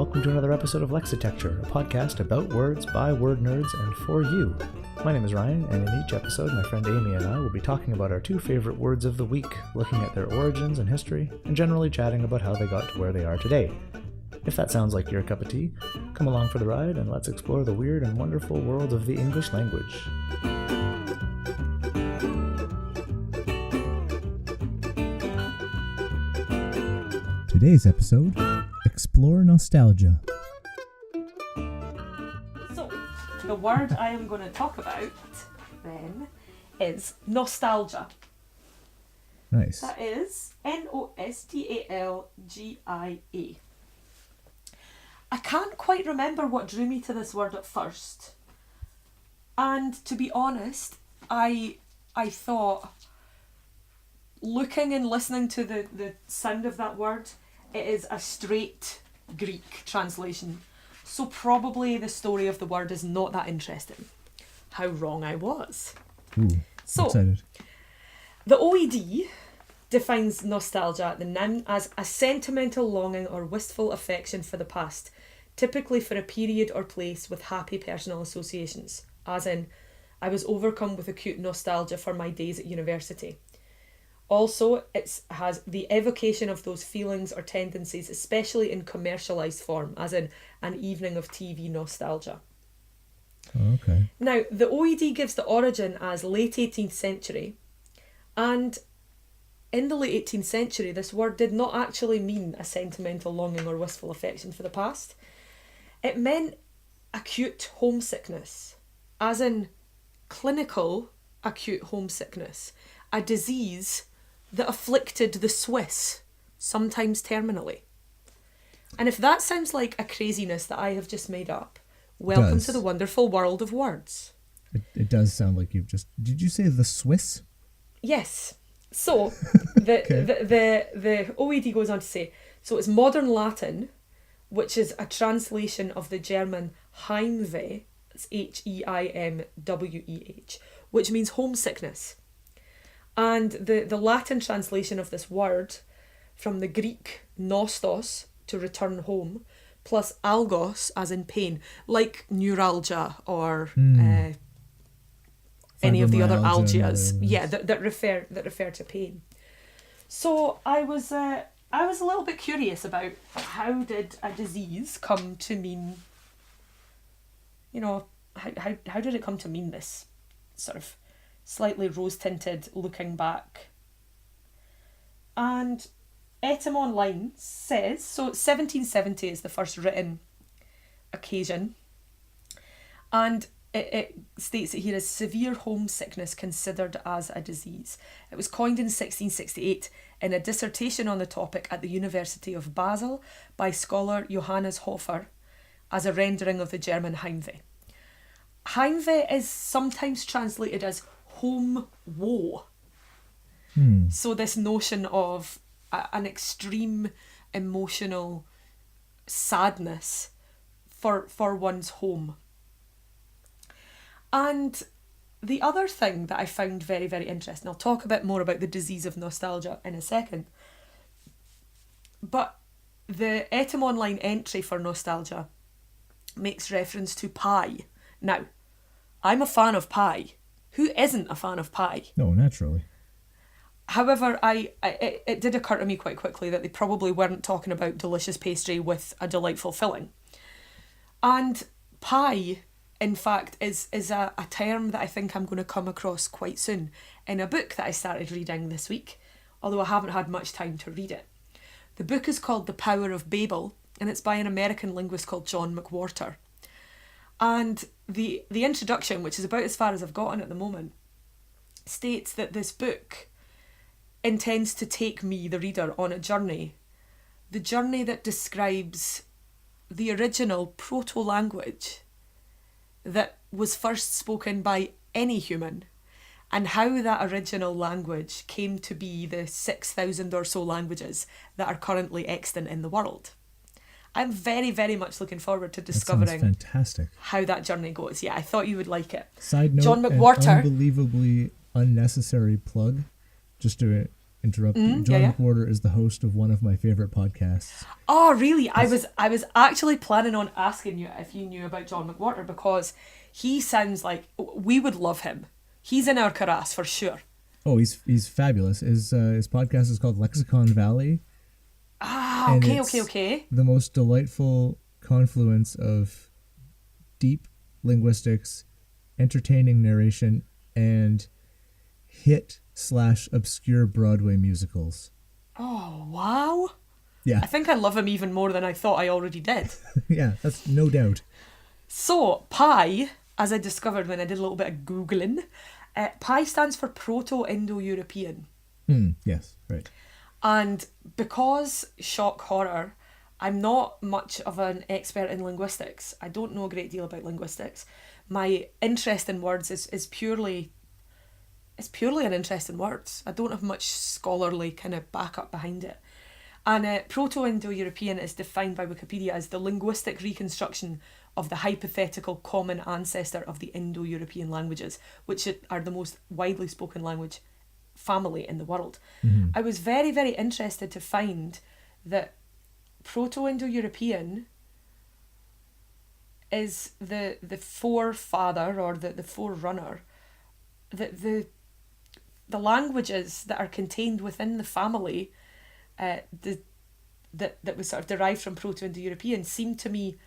welcome to another episode of Lexitecture, a podcast about words by word nerds and for you. My name is Ryan, and in each episode, my friend Amy and I will be talking about our two favorite words of the week, looking at their origins and history, and generally chatting about how they got to where they are today. If that sounds like your cup of tea, come along for the ride and let's explore the weird and wonderful world of the English language. Today's episode, Explore Nostalgia. So, the word I am going to talk about, then, is nostalgia. Nice. That is Nostalgia. I can't quite remember what drew me to this word at first. And to be honest, I thought, looking and listening to the sound of that word, it is a straight Greek translation. So probably the story of the word is not that interesting. How wrong I was. Ooh, So, excited. the OED defines nostalgia, the noun, as a sentimental longing or wistful affection for the past, typically for a period or place with happy personal associations, as in, I was overcome with acute nostalgia for my days at university. Also, it has the evocation of those feelings or tendencies, especially in commercialised form, as in an evening of TV nostalgia. Oh, okay. Now, the OED gives the origin as late 18th century, and in the late 18th century, this word did not actually mean a sentimental longing or wistful affection for the past. It meant acute homesickness, as in clinical acute homesickness, a disease that afflicted the Swiss, sometimes terminally. And if that sounds like a craziness that I have just made up, welcome Does. to the wonderful world of words. It does sound like you've just... Did you say the Swiss? Yes. So, the OED goes on to say, so it's modern Latin, which is a translation of the German Heimweh, it's Heimweh, which means homesickness. And the Latin translation of this word, from the Greek nostos, to return home, plus algos, as in pain, like neuralgia or any of the other algias, that refer to pain. So I was a little bit curious about how did a disease come to mean, how did it come to mean this sort of slightly rose-tinted looking back. And Etim Online says, so 1770 is the first written occasion, and it states that here is severe homesickness considered as a disease. It was coined in 1668 in a dissertation on the topic at the University of Basel by scholar Johannes Hofer as a rendering of the German Heimweh. Heimweh is sometimes translated as home woe. So this notion of an extreme emotional sadness for one's home. And the other thing that I found very, very interesting, I'll talk a bit more about the disease of nostalgia in a second, but the Etim Online entry for nostalgia makes reference to pie. Now, I'm a fan of pie. Who isn't a fan of pie? No, naturally. However, it did occur to me quite quickly that they probably weren't talking about delicious pastry with a delightful filling. And pie, in fact, is a term that I think I'm going to come across quite soon in a book that I started reading this week, although I haven't had much time to read it. The book is called The Power of Babel, and it's by an American linguist called John McWhorter. And the introduction, which is about as far as I've gotten at the moment, states that this book intends to take me, the reader, on a journey. The journey that describes the original proto-language that was first spoken by any human, and how that original language came to be the 6,000 or so languages that are currently extant in the world. I'm very, very much looking forward to discovering fantastic. How that journey goes. Yeah, I thought you would like it. Side note, John McWhorter. an unbelievably unnecessary plug, just to interrupt you. John McWhorter is the host of one of my favorite podcasts. Oh, really? I was actually planning on asking you if you knew about John McWhorter, because he sounds like we would love him. He's in our carass for sure. Oh, he's fabulous. His podcast is called Lexicon Valley. Ah, and okay, it's okay. the most delightful confluence of deep linguistics, entertaining narration, and hit/obscure Broadway musicals. Oh, wow. Yeah. I think I love him even more than I thought I already did. Yeah, that's no doubt. So, pi, as I discovered when I did a little bit of Googling, pi stands for Proto-Indo-European. Yes, right. And because, shock horror, I'm not much of an expert in linguistics. I don't know a great deal about linguistics. My interest in words is purely an interest in words. I don't have much scholarly kind of backup behind it. And Proto-Indo-European is defined by Wikipedia as the linguistic reconstruction of the hypothetical common ancestor of the Indo-European languages, which are the most widely spoken language family in the world. Mm-hmm. I was very, very interested to find that Proto-Indo-European is the forefather or the forerunner, the languages that are contained within the family that was sort of derived from Proto-Indo-European seem to me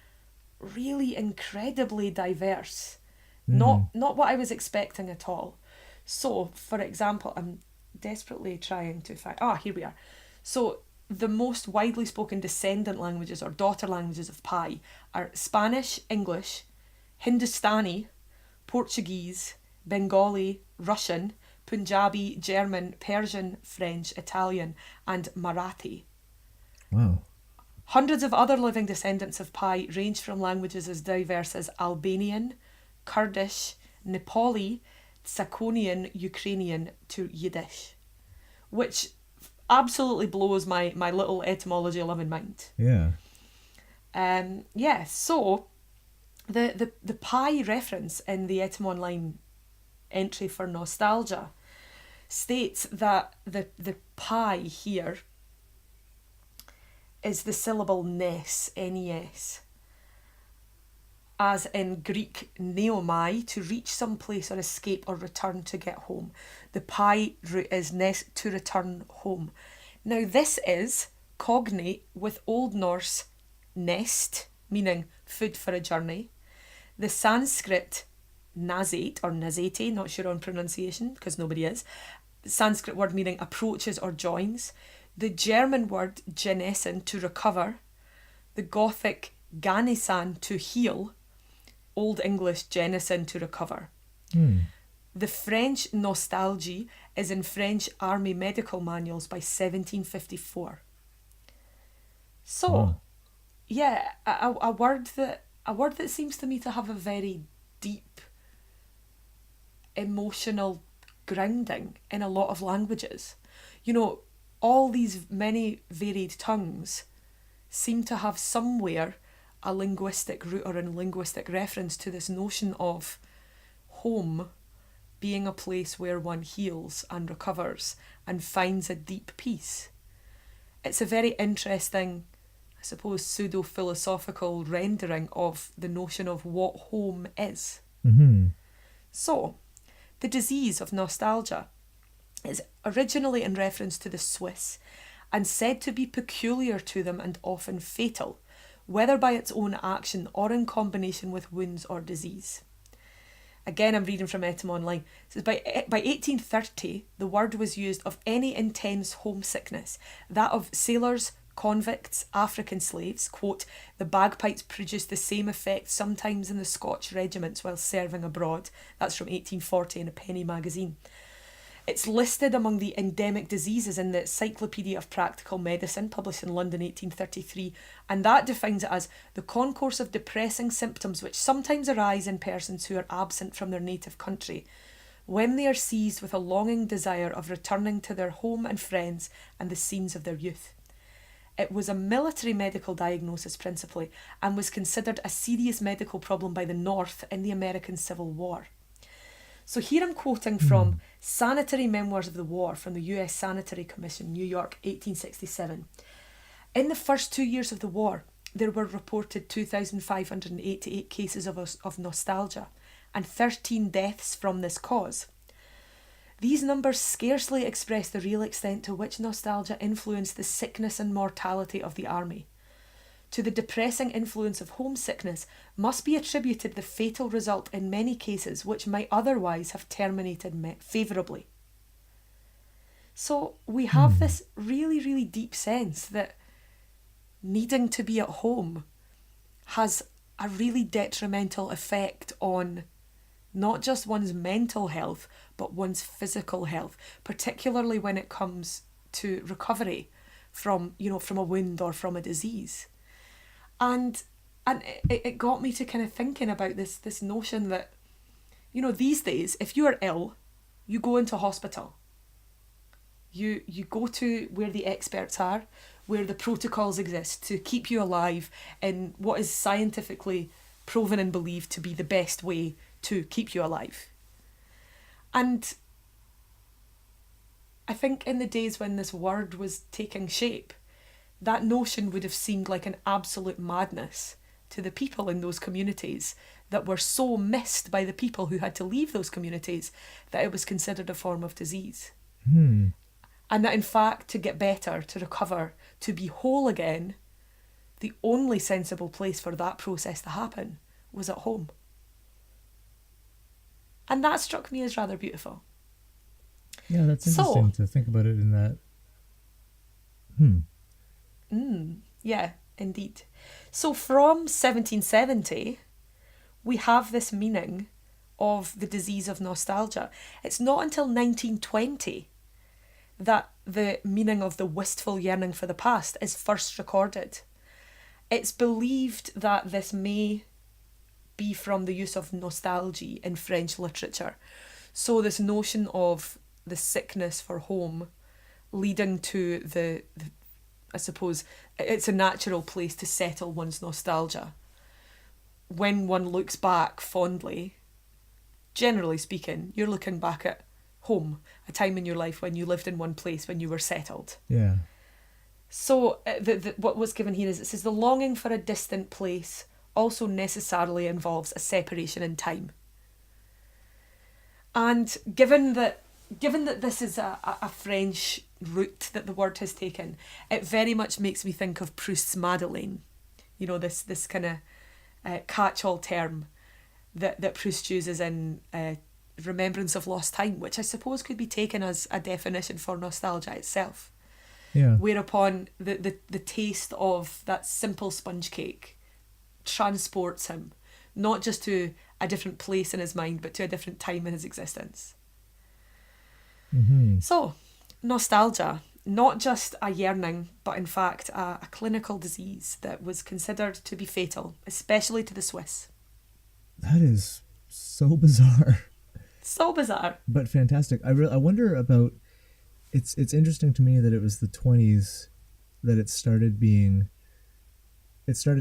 really incredibly diverse. Not what I was expecting at all. So, for example, I'm desperately trying to find... here we are. So, the most widely spoken descendant languages or daughter languages of Pi are Spanish, English, Hindustani, Portuguese, Bengali, Russian, Punjabi, German, Persian, French, Italian, and Marathi. Wow. Hundreds of other living descendants of Pi range from languages as diverse as Albanian, Kurdish, Nepali, Saconian, Ukrainian to Yiddish, which absolutely blows my little etymology loving mind. Yeah. So the Pi reference in the Etym entry for nostalgia states that the Pi here is the syllable nes, N-E-S, as in Greek neomai, to reach some place or escape or return to get home. The Pi root is nes, to return home. Now this is cognate with Old Norse nest, meaning food for a journey, the Sanskrit nazate or nazate, not sure on pronunciation because nobody is, Sanskrit word meaning approaches or joins, the German word genesen, to recover, the Gothic ganisan, to heal, Old English genesen, to recover. The French nostalgie is in French army medical manuals by 1754. So, yeah, a word that seems to me to have a very deep emotional grounding in a lot of languages. You know, all these many varied tongues seem to have somewhere a linguistic root or a linguistic reference to this notion of home being a place where one heals and recovers and finds a deep peace. It's a very interesting, I suppose, pseudo-philosophical rendering of the notion of what home is. Mm-hmm. So, the disease of nostalgia is originally in reference to the Swiss and said to be peculiar to them and often fatal, whether by its own action or in combination with wounds or disease. Again, I'm reading from Etym Online. It says, by 1830, the word was used of any intense homesickness, that of sailors, convicts, African slaves. Quote, the bagpipes produced the same effect sometimes in the Scotch regiments while serving abroad. That's from 1840 in a penny magazine. It's listed among the endemic diseases in the Encyclopedia of Practical Medicine, published in London 1833, and that defines it as the concourse of depressing symptoms which sometimes arise in persons who are absent from their native country, when they are seized with a longing desire of returning to their home and friends and the scenes of their youth. It was a military medical diagnosis principally, and was considered a serious medical problem by the North in the American Civil War. So here I'm quoting from Sanitary Memoirs of the War from the US Sanitary Commission, New York, 1867. In the first 2 years of the war, there were reported 2,588 cases of nostalgia and 13 deaths from this cause. These numbers scarcely express the real extent to which nostalgia influenced the sickness and mortality of the army. To the depressing influence of homesickness must be attributed the fatal result in many cases which might otherwise have terminated favourably. So we have this really, really deep sense that needing to be at home has a really detrimental effect on not just one's mental health, but one's physical health, particularly when it comes to recovery from a wound or from a disease. And it got me to kind of thinking about this notion that, these days, if you are ill, you go into hospital. You go to where the experts are, where the protocols exist to keep you alive in what is scientifically proven and believed to be the best way to keep you alive. And I think in the days when this word was taking shape, that notion would have seemed like an absolute madness to the people in those communities that were so missed by the people who had to leave those communities that it was considered a form of disease. And that in fact, to get better, to recover, to be whole again, the only sensible place for that process to happen was at home. And that struck me as rather beautiful. Yeah, that's interesting to think about it in that. Yeah, indeed. So from 1770, we have this meaning of the disease of nostalgia. It's not until 1920 that the meaning of the wistful yearning for the past is first recorded. It's believed that this may be from the use of nostalgie in French literature. So this notion of the sickness for home leading to the I suppose it's a natural place to settle one's nostalgia. When one looks back fondly, generally speaking, you're looking back at home, a time in your life when you lived in one place, when you were settled. Yeah. So what was given here is it says the longing for a distant place also necessarily involves a separation in time. And given that this is a French route that the word has taken, it very much makes me think of Proust's Madeleine. This kind of catch-all term that Proust uses in Remembrance of Lost Time, which I suppose could be taken as a definition for nostalgia itself. Yeah. Whereupon the taste of that simple sponge cake transports him, not just to a different place in his mind, but to a different time in his existence. So, nostalgia, not just a yearning, but in fact a clinical disease that was considered to be fatal, especially to the Swiss. That is so bizarre. So bizarre. But fantastic. I wonder about, it's interesting to me that it was the 1920s that it started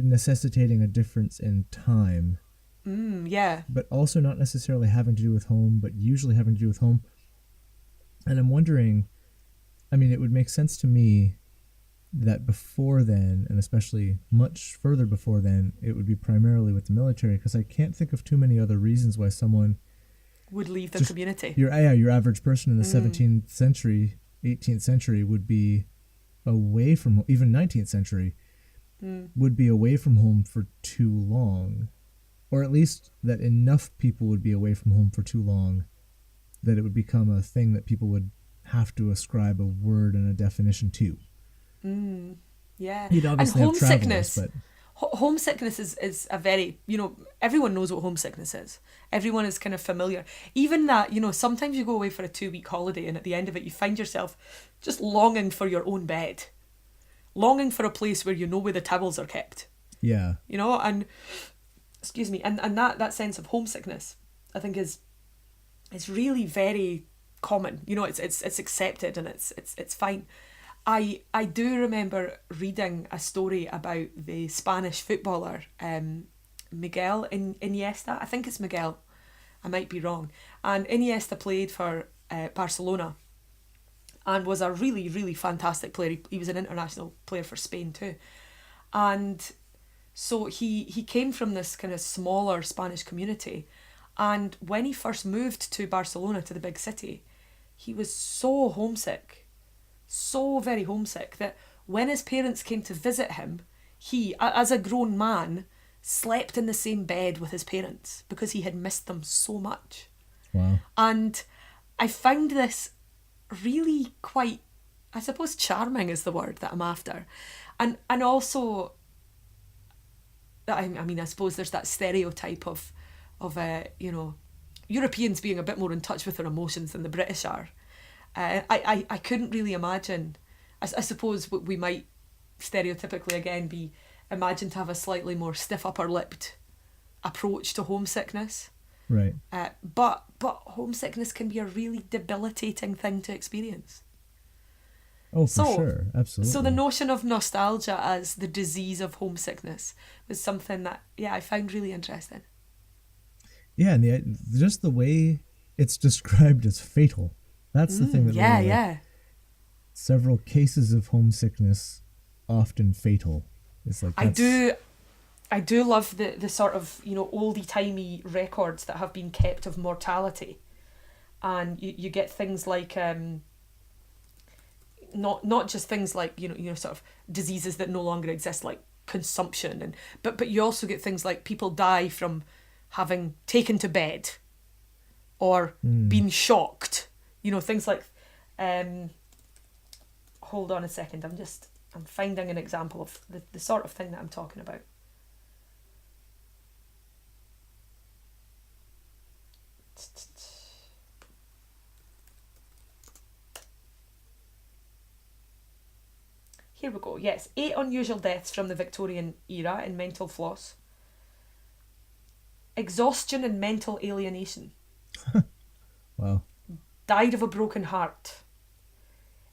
necessitating a difference in time. Yeah. But also not necessarily having to do with home, but usually having to do with home. And I'm wondering, it would make sense to me that before then, and especially much further before then, it would be primarily with the military, because I can't think of too many other reasons why someone would leave the community. Your average person in the 17th century, 18th century would be away from, even 19th century, would be away from home for too long. Or at least that enough people would be away from home for too long that it would become a thing that people would have to ascribe a word and a definition to. Yeah. You'd obviously and have travelers, but homesickness is a very, everyone knows what homesickness is. Everyone is kind of familiar. Even that, sometimes you go away for a 2-week holiday and at the end of it you find yourself just longing for your own bed. Longing for a place where you know where the towels are kept. Yeah. And excuse me, and that sense of homesickness, I think is really very common. It's accepted and it's fine. I do remember reading a story about the Spanish footballer Miguel Iniesta. I think it's Miguel. I might be wrong. And Iniesta played for Barcelona and was a really, really fantastic player. He was an international player for Spain too. And so he came from this kind of smaller Spanish community. And when he first moved to Barcelona, to the big city, he was so homesick, so very homesick, that when his parents came to visit him, he, as a grown man, slept in the same bed with his parents because he had missed them so much. Wow. And I found this really quite, I suppose charming is the word that I'm after. And also, I mean, I suppose there's that stereotype of Europeans being a bit more in touch with their emotions than the British are. I couldn't really imagine. I suppose we might stereotypically again be imagined to have a slightly more stiff upper-lipped approach to homesickness. Right. But homesickness can be a really debilitating thing to experience. Oh, for sure. Absolutely. So the notion of nostalgia as the disease of homesickness was something that, I found really interesting. Yeah, and just the way it's described as fatal. That's the thing that really, several cases of homesickness, often fatal. It's like I do love the sort of, oldie-timey records that have been kept of mortality. And you get things like not just things like sort of diseases that no longer exist, like consumption, but you also get things like people die from having taken to bed or been shocked, things like hold on a second, I'm finding an example of the sort of thing that I'm talking about. Here we go. Yes, 8 unusual deaths from the Victorian era in mental floss. Exhaustion and mental alienation. Wow. Died of a broken heart.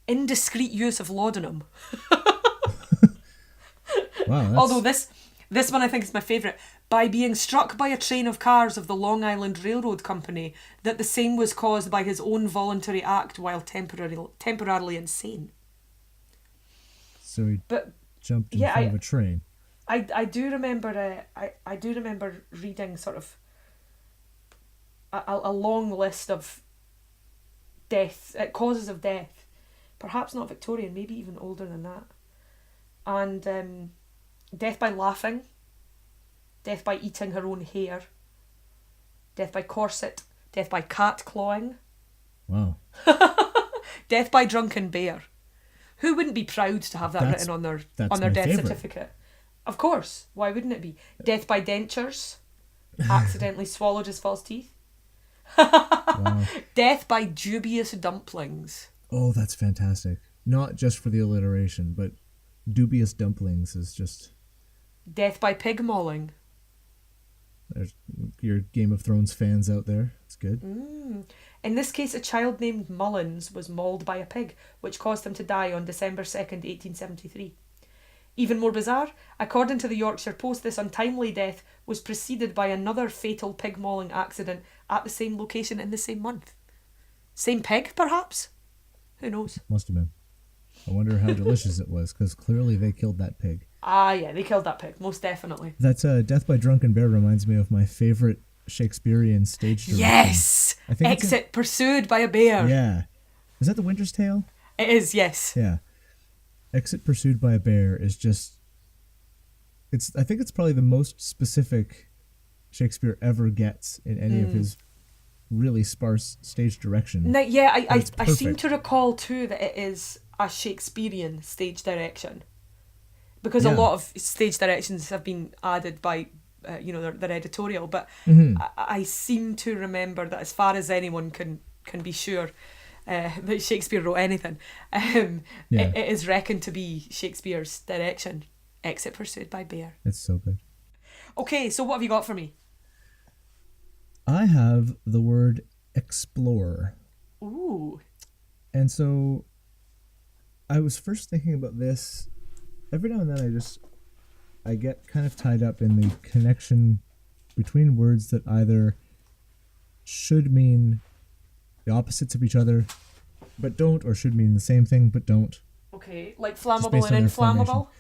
Indiscreet use of laudanum. Wow. Although this one I think is my favourite. By being struck by a train of cars of the Long Island Railroad Company, that the same was caused by his own voluntary act while temporarily insane. So he jumped in front of a train. I do remember I do remember reading sort of a long list of deaths, causes of death, perhaps not Victorian, maybe even older than that, and death by laughing, death by eating her own hair, death by corset, death by cat clawing. Wow. Death by drunken bear. Who wouldn't be proud to have that written on their death certificate? Of course. Why wouldn't it be? Death by dentures. Accidentally swallowed his false teeth. Wow. Death by dubious dumplings. Oh, that's fantastic. Not just for the alliteration, but dubious dumplings is just... Death by pig mauling. There's your Game of Thrones fans out there. It's good. In this case, a child named Mullins was mauled by a pig, which caused him to die on December 2nd, 1873. Even more bizarre, according to the Yorkshire Post, this untimely death was preceded by another fatal pig mauling accident at the same location in the same month. Same pig, perhaps? Who knows? Must have been. I wonder how delicious it was, because clearly they killed that pig. Ah, yeah, they killed that pig, most definitely. That's Death by Drunken Bear reminds me of my favorite Shakespearean stage direction. Yes! I think Exit pursued by a bear. Yeah. Is that The Winter's Tale? It is, yes. Yeah. Exit Pursued by a Bear is just... I think it's probably the most specific Shakespeare ever gets in any of his really sparse stage direction. Now, yeah, I seem to recall too that it is a Shakespearean stage direction. Because a lot of stage directions have been added by, their editorial. But I seem to remember that as far as anyone can be sure that Shakespeare wrote anything, it is reckoned to be Shakespeare's direction. Exit Pursued by Bear. It's so good. Okay, so what have you got for me? I have the word explore. Ooh. And so I was first thinking about this. Every now and then I get kind of tied up in the connection between words that either should mean the opposites of each other, but don't, or should mean the same thing, but don't. Okay, like Just flammable based and on their formation. inflammable?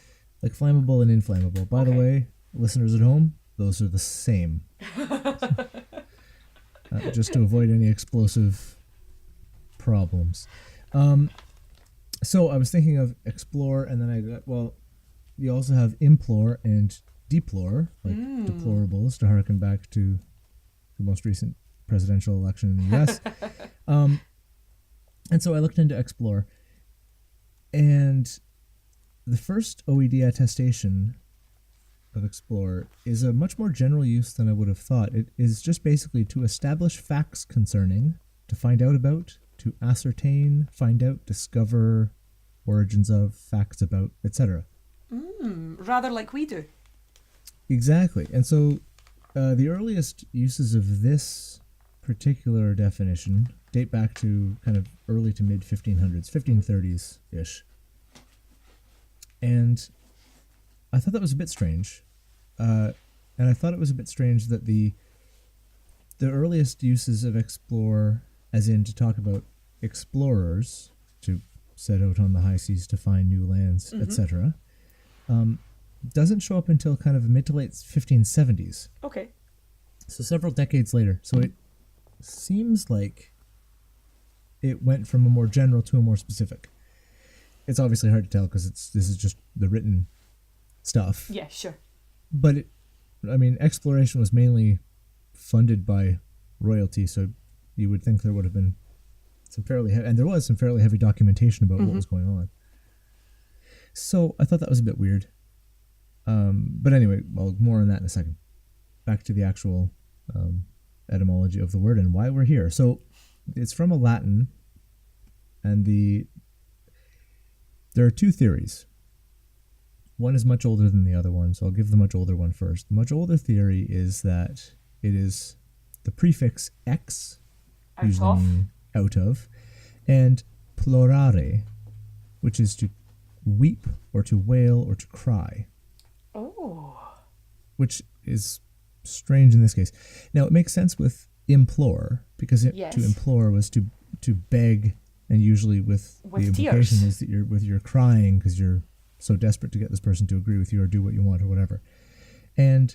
Like flammable and inflammable. By the way, listeners at home, those are the same. Just to avoid any explosive problems. So I was thinking of explore, and then I got, well, you also have implore and deplore, like deplorables, to harken back to the most recent presidential election in the U.S. And so I looked into explore, and the first OED attestation of explore is a much more general use than I would have thought. It is just basically to establish facts concerning, to find out about, to ascertain, find out, discover, origins of, facts about, etc. Rather like we do. Exactly. And so the earliest uses of this particular definition date back to kind of early to mid 1500s, 1530s-ish. And I thought that was a bit strange. And I thought it was a bit strange that the earliest uses of explore, as in to talk about explorers, to set out on the high seas to find new lands, etc., doesn't show up until kind of mid to late 1570s. Okay. So several decades later. So it seems like it went from a more general to a more specific. It's obviously hard to tell because this is just the written stuff. Yeah, sure. But exploration was mainly funded by royalty, so you would think there would have been some fairly heavy, and there was some fairly heavy documentation about what was going on. So I thought that was a bit weird. But anyway, well, more on that in a second. Back to the actual etymology of the word and why we're here. So it's from a Latin, and there are two theories. One is much older than the other one, so I'll give the much older one first. The much older theory is that it is the prefix ex, usually meaning out of, and plorare, which is to weep or to wail or to cry. Oh. Which is strange in this case. Now, it makes sense with implore, because to implore was to beg, and usually with the implication tears. Is that you're crying because you're so desperate to get this person to agree with you or do what you want or whatever. And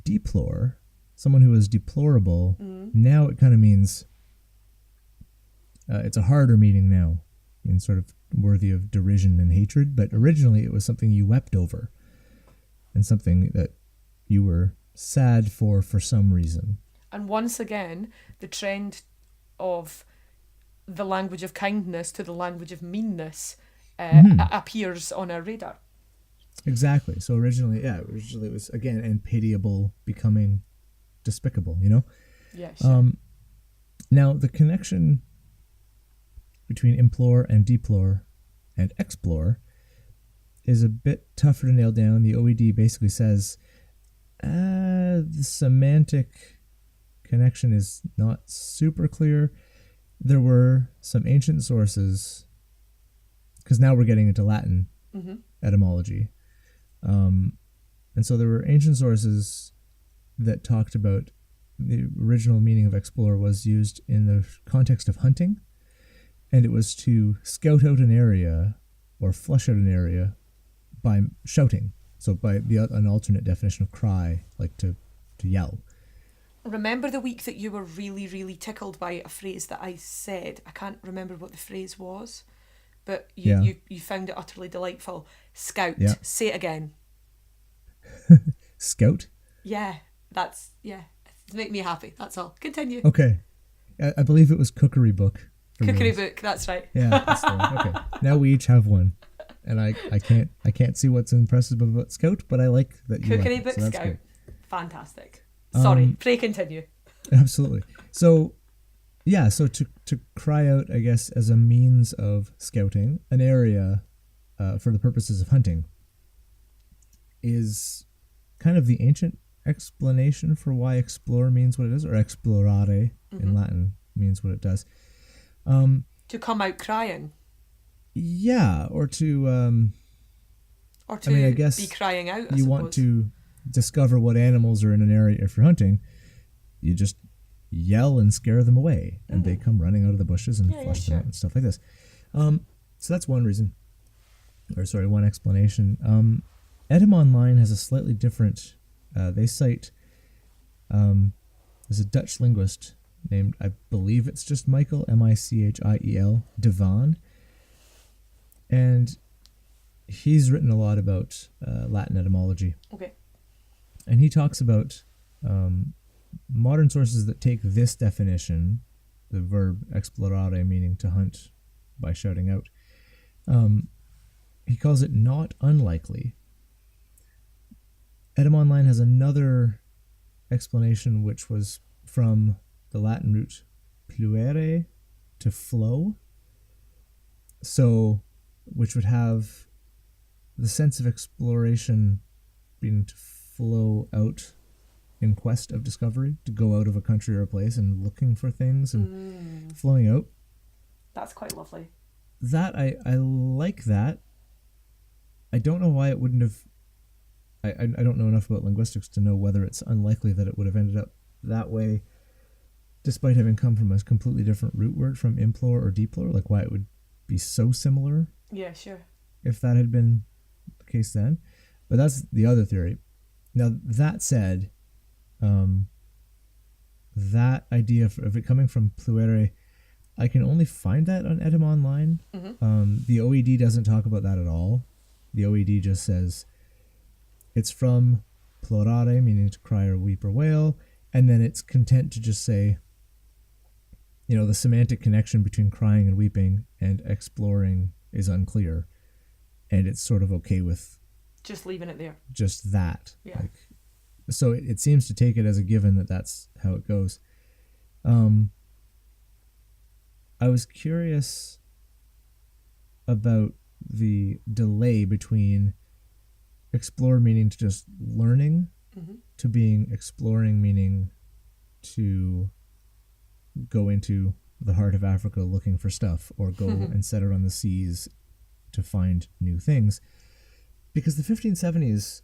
deplore, someone who is deplorable, now it kind of means it's a harder meaning now, and sort of worthy of derision and hatred, but originally it was something you wept over and something that you were sad for some reason. And once again, the trend of the language of kindness to the language of meanness appears on our radar. Exactly. So originally it was, again, and pitiable becoming despicable, you know? Yeah, sure. Now, the connection between implore and deplore and explore is a bit tougher to nail down. The OED basically says the semantic connection is not super clear. There were some ancient sources, because now we're getting into Latin etymology. And so there were ancient sources that talked about the original meaning of explore was used in the context of hunting, and it was to scout out an area or flush out an area by shouting. So by an alternate definition of cry, like to yell. Remember the week that you were really, really tickled by a phrase that I said? I can't remember what the phrase was, but you found it utterly delightful. Scout. Yeah. Say it again. Scout? Yeah, it's make me happy. That's all. Continue. Okay. I believe it was cookery book. Cookery book, that's right. Yeah, that's the one. Okay. Now we each have one. And I can't see what's impressive about Scout, but I like that you Cookery like book, it, so Scout. good. Fantastic. Sorry, pray continue. Absolutely. So, yeah, so to cry out, I guess, as a means of scouting an area for the purposes of hunting is kind of the ancient explanation for why explore means what it is, or explorare in Latin means what it does. To come out crying. Yeah, or to I guess be crying out. You want to discover what animals are in an area if you're hunting. You just yell and scare them away, and they come running out of the bushes and flush them sure. out and stuff like this. So that's one reason, one explanation. Edom Online has a slightly different. They cite there's a Dutch linguist named, I believe it's just Michael, Michiel de Vaan, and he's written a lot about Latin etymology. Okay. And he talks about modern sources that take this definition, the verb explorare, meaning to hunt by shouting out. He calls it not unlikely. Edom Online has another explanation, which was from the Latin root pluere, to flow. So, which would have the sense of exploration being to flow out in quest of discovery, to go out of a country or a place and looking for things and flowing out. That's quite lovely. That, I like that. I don't know why it wouldn't have... I don't know enough about linguistics to know whether it's unlikely that it would have ended up that way, despite having come from a completely different root word from implore or deplore, like why it would be so similar. Yeah, sure. If that had been the case then. But that's the other theory. Now, that said, that idea of it coming from pluere, I can only find that on Edom Online. The OED doesn't talk about that at all. The OED just says it's from plorare, meaning to cry or weep or wail, and then it's content to just say, the semantic connection between crying and weeping and exploring is unclear, and it's sort of okay with just leaving it there. Just that. Yeah. So it seems to take it as a given that that's how it goes. I was curious about the delay between explore meaning to just learning to being exploring meaning to go into the heart of Africa looking for stuff, or go and set out on the seas to find new things. Because the 1570s,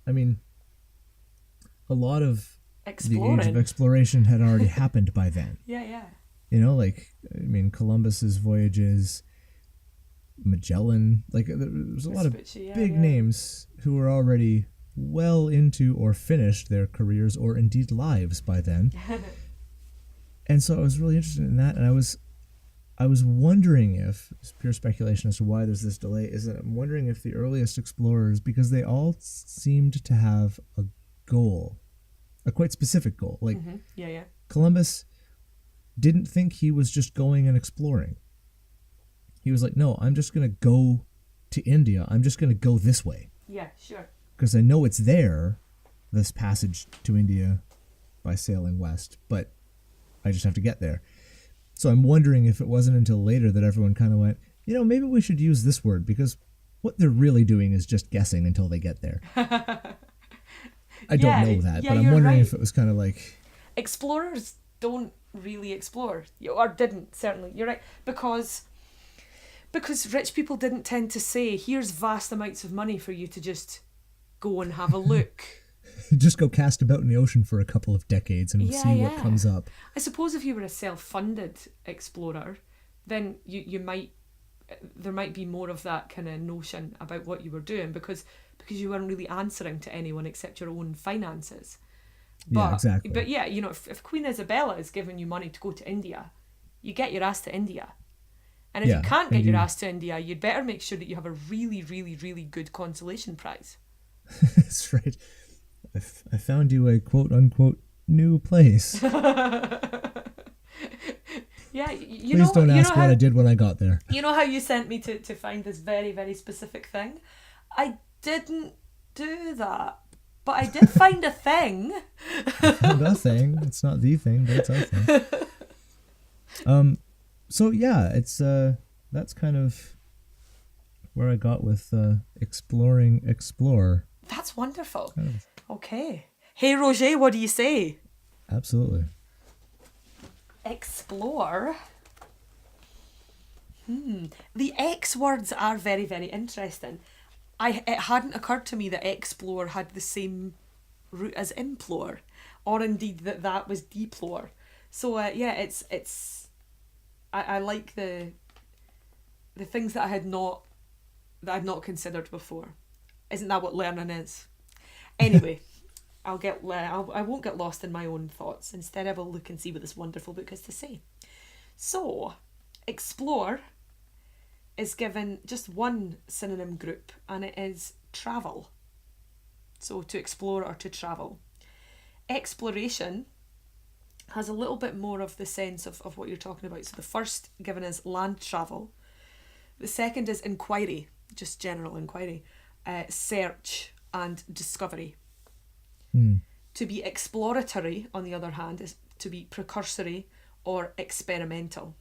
a lot of the age of exploration had already happened by then. Yeah. Columbus's voyages, Magellan, there's a lot of big names who were already well into or finished their careers or indeed lives by then. And so I was really interested in that, and I was wondering if, it's pure speculation as to why there's this delay, is that I'm wondering if the earliest explorers, because they all seemed to have a goal, a quite specific goal. Columbus didn't think he was just going and exploring. He was like, no, I'm just going to go to India. I'm just going to go this way. Yeah, sure. Because I know it's there, this passage to India by sailing west, but I just have to get there. So I'm wondering if it wasn't until later that everyone kind of went, maybe we should use this word, because what they're really doing is just guessing until they get there. I don't know that, but I'm wondering if it was kind of like... Explorers don't really explore, or didn't, certainly. You're right, because rich people didn't tend to say, here's vast amounts of money for you to just go and have a look. Just go cast about in the ocean for a couple of decades and see what comes up. I suppose if you were a self-funded explorer, then there might be more of that kind of notion about what you were doing, because you weren't really answering to anyone except your own finances. Yeah, exactly. But yeah, if Queen Isabella is giving you money to go to India, you get your ass to India. And if you can't get your ass to India, you'd better make sure that you have a really, really, really good consolation prize. That's right. I found you a quote-unquote new place. Yeah, Please don't ask what I did when I got there. You know how you sent me to find this very, very specific thing? I didn't do that. But I did find a thing. I found a thing. It's not the thing, but it's a thing. So yeah, it's that's kind of where I got with exploring explore. That's wonderful. Okay. Hey Roger, what do you say? Absolutely. Explore. The X words are very, very interesting. It hadn't occurred to me that explore had the same root as implore, or indeed that was deplore. So I like the things that I had not considered before. Isn't that what learning is? Anyway, I won't get lost in my own thoughts. Instead, I will look and see what this wonderful book has to say. So, explore is given just one synonym group, and it is travel. So, to explore or to travel. Exploration has a little bit more of the sense of what you're talking about. So the first given is land travel. The second is inquiry, just general inquiry, search and discovery. To be exploratory, on the other hand, is to be precursory or experimental.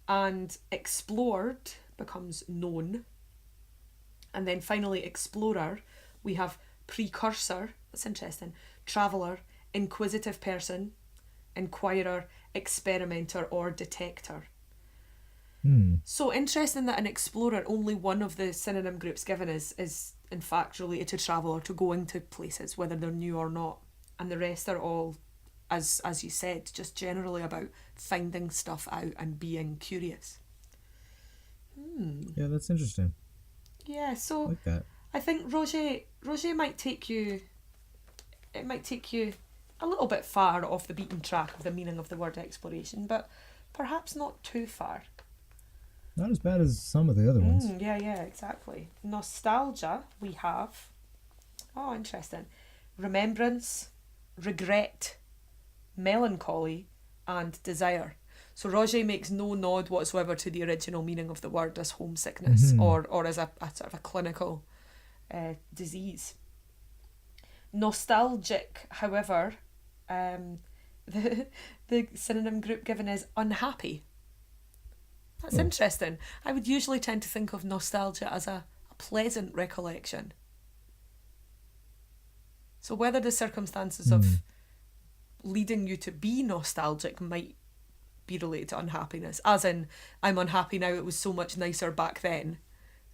And explored becomes known. And then finally, explorer, we have precursor, that's interesting, traveller, inquisitive person, inquirer, experimenter or detector. So interesting that an explorer, only one of the synonym groups given is in fact related to travel or to going to places, whether they're new or not. And the rest are all, as you said, just generally about finding stuff out and being curious. Yeah, that's interesting. Yeah, so I like that. I think Roger might take you a little bit far off the beaten track of the meaning of the word exploration, but perhaps not too far. Not as bad as some of the other ones. Yeah, exactly. Nostalgia, we have, interesting, remembrance, regret, melancholy, and desire. So Roger makes no nod whatsoever to the original meaning of the word as homesickness or as a sort of a clinical disease. Nostalgic, however, the synonym group given is unhappy. That's interesting. I would usually tend to think of nostalgia as a pleasant recollection. So whether the circumstances of leading you to be nostalgic might be related to unhappiness, as in, I'm unhappy now, it was so much nicer back then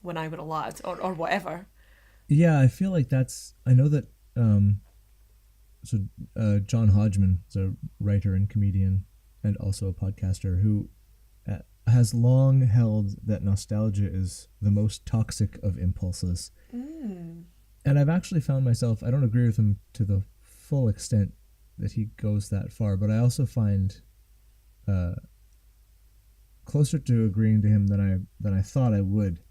when I were a lad, or whatever. Yeah, I feel like I know that John Hodgman is a writer and comedian and also a podcaster who has long held that nostalgia is the most toxic of impulses. And I've actually found myself, I don't agree with him to the full extent that he goes that far, but I also find closer to agreeing to him than I thought I would,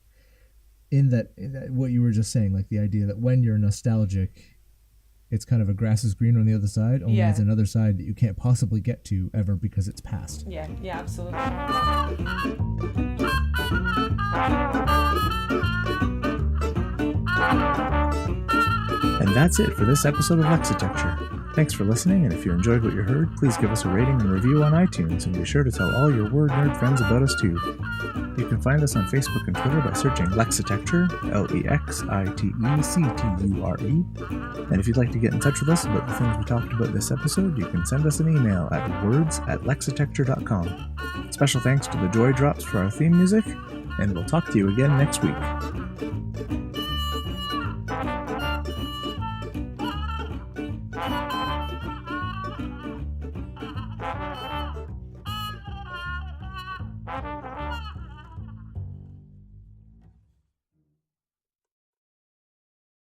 in that what you were just saying, like the idea that when you're nostalgic, it's kind of a grass is green on the other side, only it's another side that you can't possibly get to ever because it's past. Yeah, absolutely. And that's it for this episode of Lexitecture. Thanks for listening, and if you enjoyed what you heard, please give us a rating and review on iTunes, and be sure to tell all your word nerd friends about us too. You can find us on Facebook and Twitter by searching Lexitecture, Lexitecture. And if you'd like to get in touch with us about the things we talked about this episode, you can send us an email at words@lexitecture.com. Special thanks to the Joy Drops for our theme music, and we'll talk to you again next week.